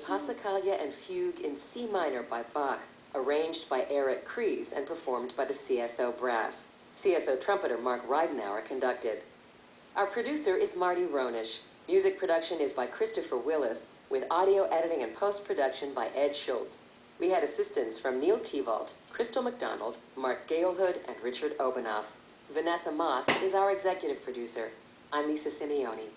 Passacaglia and Fugue in C minor by Bach, arranged by Eric Kries and performed by the CSO Brass. CSO trumpeter Mark Reidenauer conducted. Our producer is Marty Ronish. Music production is by Christopher Willis, with audio editing and post-production by Ed Schultz. We had assistance from Neil Tevalt, Crystal McDonald, Mark Galehood, and Richard Obanoff. Vanessa Moss is our executive producer. I'm Lisa Simeone.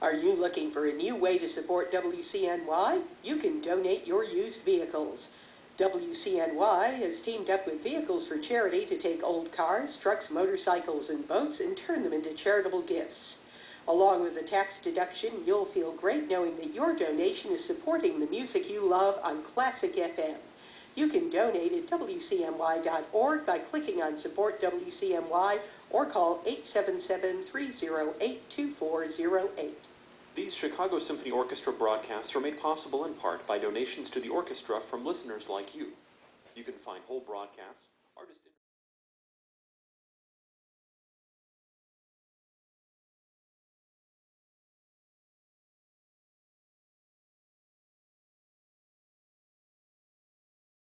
Are you looking for a new way to support WCNY? You can donate your used vehicles. WCNY has teamed up with Vehicles for Charity to take old cars, trucks, motorcycles, and boats and turn them into charitable gifts. Along with the tax deduction, you'll feel great knowing that your donation is supporting the music you love on Classic FM. You can donate at WCNY.org by clicking on Support WCNY or call 877-308-2408. These Chicago Symphony Orchestra broadcasts are made possible in part by donations to the orchestra from listeners like you. You can find whole broadcasts, artist